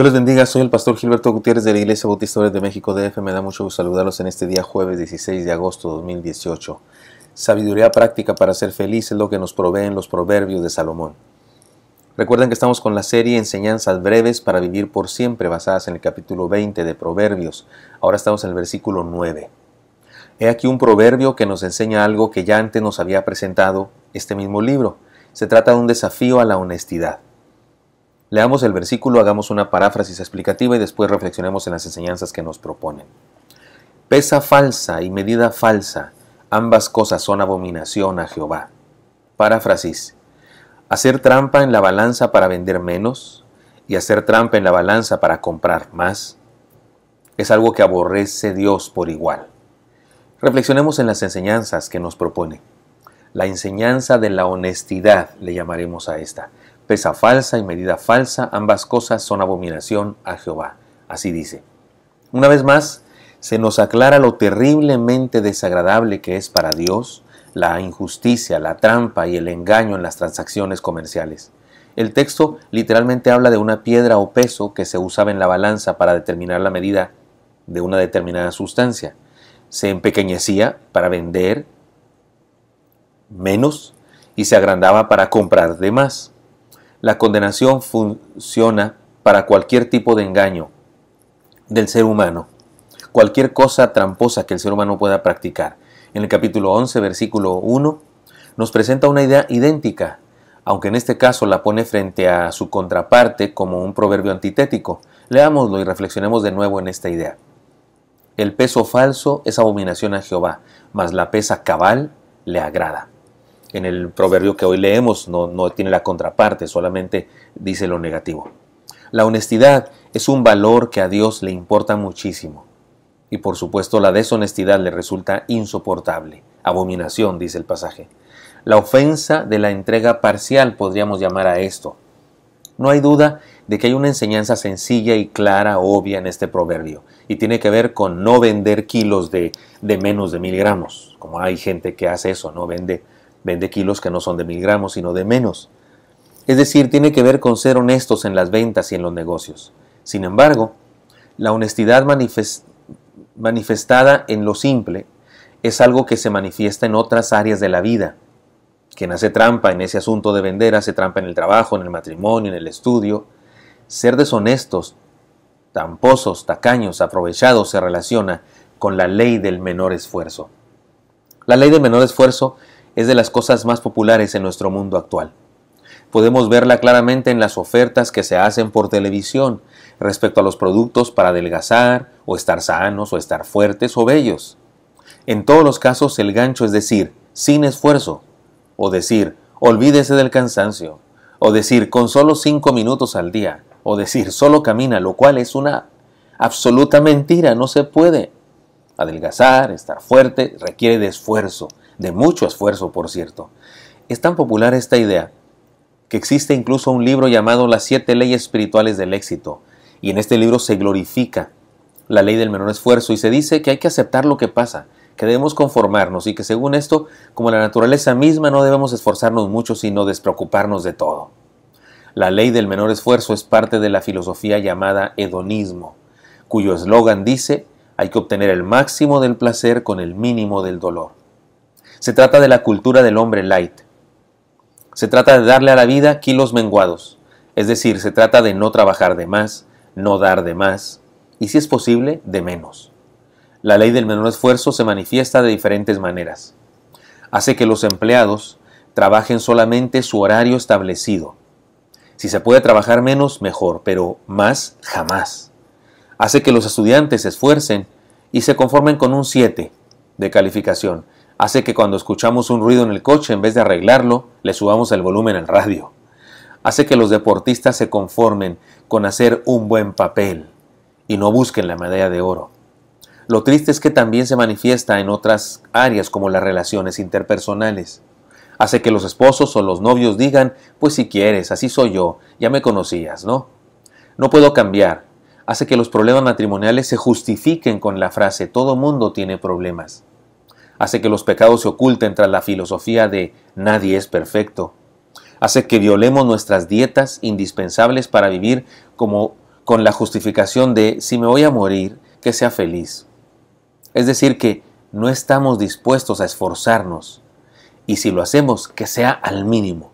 Dios les bendiga, soy el pastor Gilberto Gutiérrez de la Iglesia Bautista de México DF. Me da mucho gusto saludarlos en este día jueves 16 de agosto de 2018. Sabiduría práctica para ser feliz es lo que nos proveen los proverbios de Salomón. Recuerden que estamos con la serie Enseñanzas breves para vivir por siempre, basadas en el capítulo 20 de Proverbios. Ahora estamos en el versículo 9. He aquí un proverbio que nos enseña algo que ya antes nos había presentado este mismo libro. Se trata de un desafío a la honestidad. Leamos el versículo, hagamos una paráfrasis explicativa y después reflexionemos en las enseñanzas que nos proponen. Pesa falsa y medida falsa, ambas cosas son abominación a Jehová. Paráfrasis. Hacer trampa en la balanza para vender menos y hacer trampa en la balanza para comprar más es algo que aborrece Dios por igual. Reflexionemos en las enseñanzas que nos propone. La enseñanza de la honestidad le llamaremos a esta. Pesa falsa y medida falsa, ambas cosas son abominación a Jehová. Así dice. Una vez más, se nos aclara lo terriblemente desagradable que es para Dios la injusticia, la trampa y el engaño en las transacciones comerciales. El texto literalmente habla de una piedra o peso que se usaba en la balanza para determinar la medida de una determinada sustancia. Se empequeñecía para vender menos y se agrandaba para comprar de más. La condenación funciona para cualquier tipo de engaño del ser humano, cualquier cosa tramposa que el ser humano pueda practicar. En el capítulo 11, versículo 1, nos presenta una idea idéntica, aunque en este caso la pone frente a su contraparte como un proverbio antitético. Leámoslo y reflexionemos de nuevo en esta idea. El peso falso es abominación a Jehová, mas la pesa cabal le agrada. En el proverbio que hoy leemos no tiene la contraparte, solamente dice lo negativo. La honestidad es un valor que a Dios le importa muchísimo. Y por supuesto la deshonestidad le resulta insoportable. Abominación, dice el pasaje. La ofensa de la entrega parcial podríamos llamar a esto. No hay duda de que hay una enseñanza sencilla y clara, obvia en este proverbio. Y tiene que ver con no vender kilos de menos de 1000 gramos. Como hay gente que hace eso, no vende kilos que no son de 1000 gramos, sino de menos. Es decir, tiene que ver con ser honestos en las ventas y en los negocios. Sin embargo, la honestidad manifestada en lo simple es algo que se manifiesta en otras áreas de la vida. Quien hace trampa en ese asunto de vender, hace trampa en el trabajo, en el matrimonio, en el estudio. Ser deshonestos, tramposos, tacaños, aprovechados se relaciona con la ley del menor esfuerzo. La ley del menor esfuerzo es de las cosas más populares en nuestro mundo actual. Podemos verla claramente en las ofertas que se hacen por televisión respecto a los productos para adelgazar, o estar sanos, o estar fuertes o bellos. En todos los casos el gancho es decir, sin esfuerzo, o decir, olvídese del cansancio, o decir, con solo 5 minutos al día, o decir, solo camina, lo cual es una absoluta mentira, no se puede. Adelgazar, estar fuerte, requiere de esfuerzo, de mucho esfuerzo, por cierto. Es tan popular esta idea que existe incluso un libro llamado Las 7 leyes espirituales del éxito, y en este libro se glorifica la ley del menor esfuerzo y se dice que hay que aceptar lo que pasa, que debemos conformarnos y que según esto, como la naturaleza misma, no debemos esforzarnos mucho sino despreocuparnos de todo. La ley del menor esfuerzo es parte de la filosofía llamada hedonismo, cuyo eslogan dice: hay que obtener el máximo del placer con el mínimo del dolor. Se trata de la cultura del hombre light. Se trata de darle a la vida kilos menguados, es decir, se trata de no trabajar de más, no dar de más, y si es posible, de menos. La ley del menor esfuerzo se manifiesta de diferentes maneras. Hace que los empleados trabajen solamente su horario establecido. Si se puede trabajar menos, mejor, pero más, jamás. Hace que los estudiantes se esfuercen y se conformen con un 7 de calificación. Hace que cuando escuchamos un ruido en el coche, en vez de arreglarlo, le subamos el volumen al radio. Hace que los deportistas se conformen con hacer un buen papel y no busquen la medalla de oro. Lo triste es que también se manifiesta en otras áreas como las relaciones interpersonales. Hace que los esposos o los novios digan, pues si quieres, así soy yo, ya me conocías, ¿no? No puedo cambiar. Hace que los problemas matrimoniales se justifiquen con la frase, todo mundo tiene problemas. Hace que los pecados se oculten tras la filosofía de nadie es perfecto. Hace que violemos nuestras dietas indispensables para vivir como con la justificación de si me voy a morir, que sea feliz. Es decir, que no estamos dispuestos a esforzarnos, y si lo hacemos, que sea al mínimo.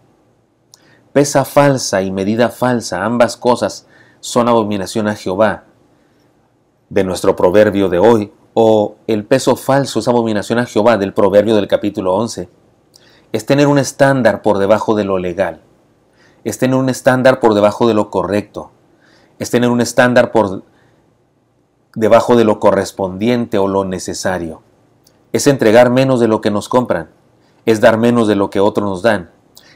Pesa falsa y medida falsa, ambas cosas son abominación a Jehová, de nuestro proverbio de hoy, o el peso falso es abominación a Jehová, del proverbio del capítulo 11. Es tener un estándar por debajo de lo legal, es tener un estándar por debajo de lo correcto, es tener un estándar por debajo de lo correspondiente o lo necesario. Es entregar menos de lo que nos compran, es dar menos de lo que otros nos dan,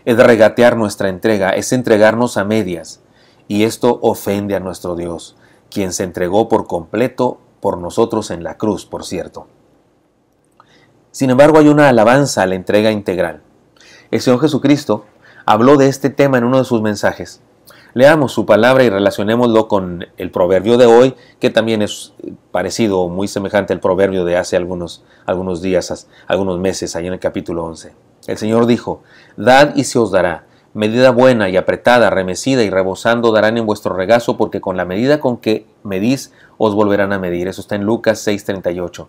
es regatear nuestra entrega, es entregarnos a medias, y esto ofende a nuestro Dios, quien se entregó por completo por nosotros en la cruz, por cierto. Sin embargo, hay una alabanza a la entrega integral. El Señor Jesucristo habló de este tema en uno de sus mensajes. Leamos su palabra y relacionémoslo con el proverbio de hoy, que también es parecido o muy semejante al proverbio de hace algunos días, algunos meses, ahí en el capítulo 11. El Señor dijo: «Dad y se os dará, medida buena y apretada, remecida y rebosando darán en vuestro regazo, porque con la medida con que medís os volverán a medir». Eso está en Lucas 6:38.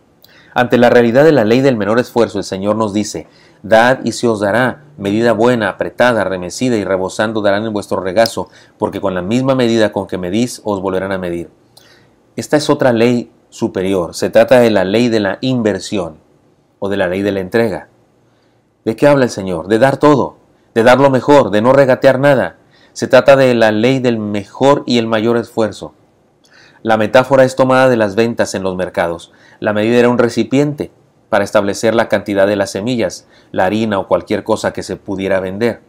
Ante la realidad de la ley del menor esfuerzo, el Señor nos dice: «Dad y se os dará, medida buena, apretada, remecida y rebosando darán en vuestro regazo, porque con la misma medida con que medís os volverán a medir». Esta es otra ley superior. Se trata de la ley de la inversión o de la ley de la entrega. ¿De qué habla el Señor? De dar todo, de dar lo mejor, de no regatear nada. Se trata de la ley del mejor y el mayor esfuerzo. La metáfora es tomada de las ventas en los mercados. La medida era un recipiente para establecer la cantidad de las semillas, la harina o cualquier cosa que se pudiera vender.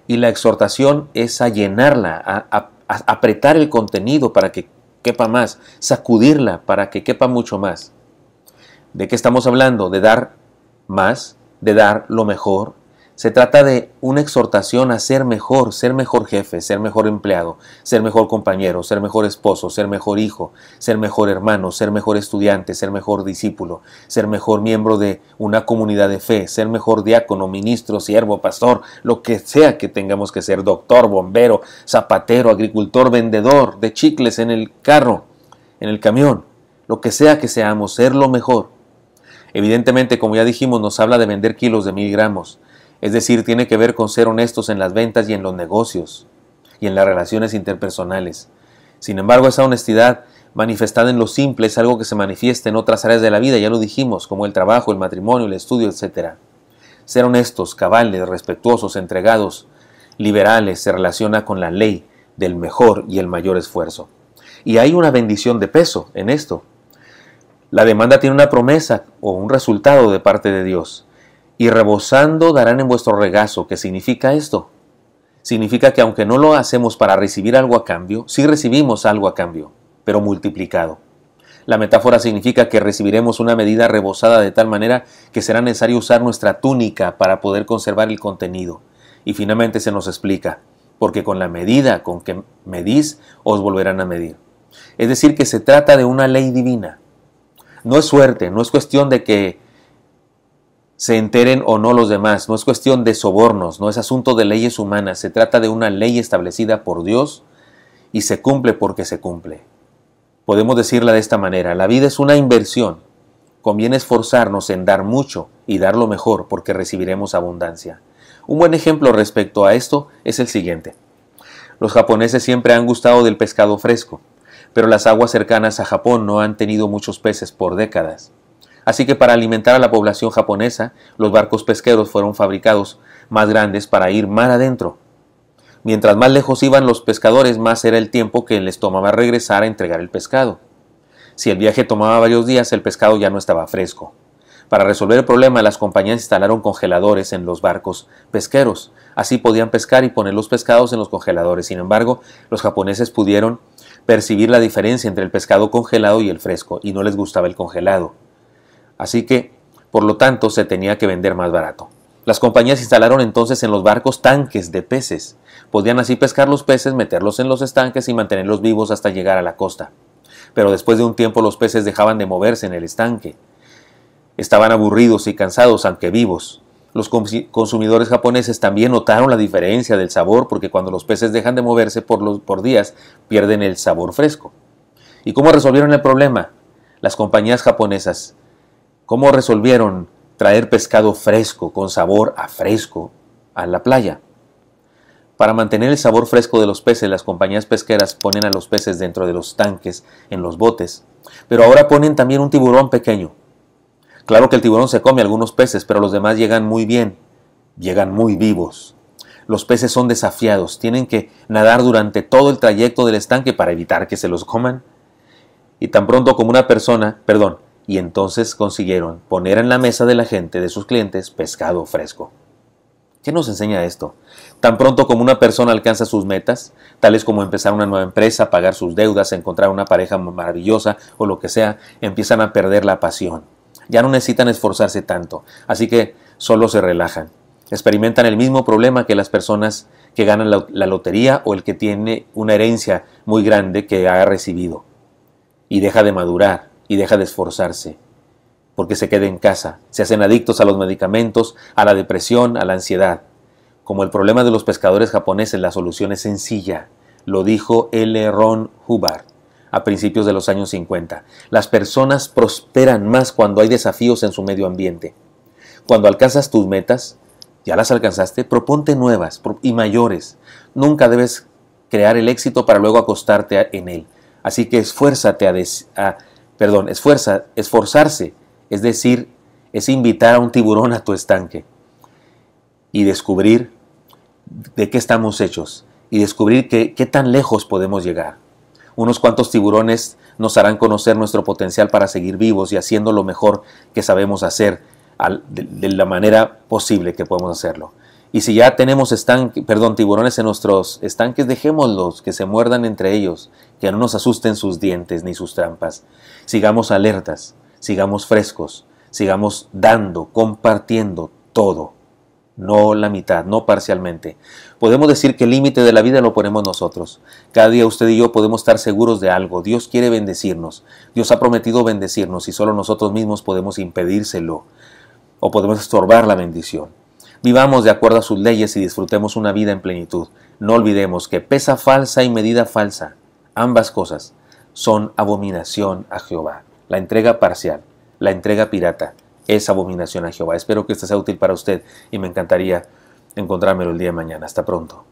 Y la exhortación es a llenarla, a apretar el contenido para que quepa más, sacudirla para que quepa mucho más. ¿De qué estamos hablando? De dar más, de dar lo mejor. Se trata de una exhortación a ser mejor jefe, ser mejor empleado, ser mejor compañero, ser mejor esposo, ser mejor hijo, ser mejor hermano, ser mejor estudiante, ser mejor discípulo, ser mejor miembro de una comunidad de fe, ser mejor diácono, ministro, siervo, pastor, lo que sea que tengamos que ser, doctor, bombero, zapatero, agricultor, vendedor de chicles en el carro, en el camión, lo que sea que seamos, ser lo mejor. Evidentemente, como ya dijimos, nos habla de vender kilos de 1000 gramos. Es decir, tiene que ver con ser honestos en las ventas y en los negocios y en las relaciones interpersonales. Sin embargo, esa honestidad manifestada en lo simple es algo que se manifiesta en otras áreas de la vida, ya lo dijimos, como el trabajo, el matrimonio, el estudio, etc. Ser honestos, cabales, respetuosos, entregados, liberales, se relaciona con la ley del mejor y el mayor esfuerzo. Y hay una bendición de peso en esto. La demanda tiene una promesa o un resultado de parte de Dios. Y rebosando darán en vuestro regazo. ¿Qué significa esto? Significa que aunque no lo hacemos para recibir algo a cambio, sí recibimos algo a cambio, pero multiplicado. La metáfora significa que recibiremos una medida rebosada de tal manera que será necesario usar nuestra túnica para poder conservar el contenido. Y finalmente se nos explica: porque con la medida con que medís os volverán a medir. Es decir, que se trata de una ley divina. No es suerte, no es cuestión de que se enteren o no los demás, no es cuestión de sobornos, no es asunto de leyes humanas, se trata de una ley establecida por Dios y se cumple porque se cumple. Podemos decirla de esta manera: la vida es una inversión, conviene esforzarnos en dar mucho y dar lo mejor porque recibiremos abundancia. Un buen ejemplo respecto a esto es el siguiente. Los japoneses siempre han gustado del pescado fresco, pero las aguas cercanas a Japón no han tenido muchos peces por décadas. Así que para alimentar a la población japonesa, los barcos pesqueros fueron fabricados más grandes para ir mar adentro. Mientras más lejos iban los pescadores, más era el tiempo que les tomaba regresar a entregar el pescado. Si el viaje tomaba varios días, el pescado ya no estaba fresco. Para resolver el problema, las compañías instalaron congeladores en los barcos pesqueros. Así podían pescar y poner los pescados en los congeladores. Sin embargo, los japoneses pudieron percibir la diferencia entre el pescado congelado y el fresco, y no les gustaba el congelado. Así que, por lo tanto, se tenía que vender más barato. Las compañías instalaron entonces en los barcos tanques de peces. Podían así pescar los peces, meterlos en los estanques y mantenerlos vivos hasta llegar a la costa. Pero después de un tiempo los peces dejaban de moverse en el estanque. Estaban aburridos y cansados, aunque vivos. Los consumidores japoneses también notaron la diferencia del sabor porque cuando los peces dejan de moverse por días, pierden el sabor fresco. ¿Y cómo resolvieron el problema? Las compañías japonesas, ¿cómo resolvieron traer pescado fresco con sabor a fresco a la playa? Para mantener el sabor fresco de los peces, las compañías pesqueras ponen a los peces dentro de los tanques, en los botes, pero ahora ponen también un tiburón pequeño. Claro que el tiburón se come algunos peces, pero los demás llegan muy bien, llegan muy vivos. Los peces son desafiados, tienen que nadar durante todo el trayecto del estanque para evitar que se los coman. Y tan pronto como y entonces consiguieron poner en la mesa de la gente, de sus clientes, pescado fresco. ¿Qué nos enseña esto? Tan pronto como una persona alcanza sus metas, tales como empezar una nueva empresa, pagar sus deudas, encontrar una pareja maravillosa o lo que sea, empiezan a perder la pasión. Ya no necesitan esforzarse tanto, así que solo se relajan. Experimentan el mismo problema que las personas que ganan la lotería o el que tiene una herencia muy grande que ha recibido. Y deja de madurar y deja de esforzarse, porque se queda en casa, se hacen adictos a los medicamentos, a la depresión, a la ansiedad. Como el problema de los pescadores japoneses, la solución es sencilla. Lo dijo L. Ron Hubbard a principios de los años 50. Las personas prosperan más cuando hay desafíos en su medio ambiente. Cuando alcanzas tus metas, ya las alcanzaste, proponte nuevas y mayores. Nunca debes crear el éxito para luego acostarte en él. Así que esforzarse, es decir, es invitar a un tiburón a tu estanque y descubrir de qué estamos hechos y descubrir qué tan lejos podemos llegar. Unos cuantos tiburones nos harán conocer nuestro potencial para seguir vivos y haciendo lo mejor que sabemos hacer de la manera posible que podemos hacerlo. Y si ya tenemos tiburones en nuestros estanques, dejémoslos que se muerdan entre ellos, que no nos asusten sus dientes ni sus trampas. Sigamos alertas, sigamos frescos, sigamos dando, compartiendo todo. No la mitad, no parcialmente. Podemos decir que el límite de la vida lo ponemos nosotros. Cada día usted y yo podemos estar seguros de algo. Dios quiere bendecirnos. Dios ha prometido bendecirnos y solo nosotros mismos podemos impedírselo o podemos estorbar la bendición. Vivamos de acuerdo a sus leyes y disfrutemos una vida en plenitud. No olvidemos que pesa falsa y medida falsa, ambas cosas, son abominación a Jehová. La entrega parcial, la entrega pirata, es abominación a Jehová. Espero que esto sea útil para usted y me encantaría encontrármelo el día de mañana. Hasta pronto.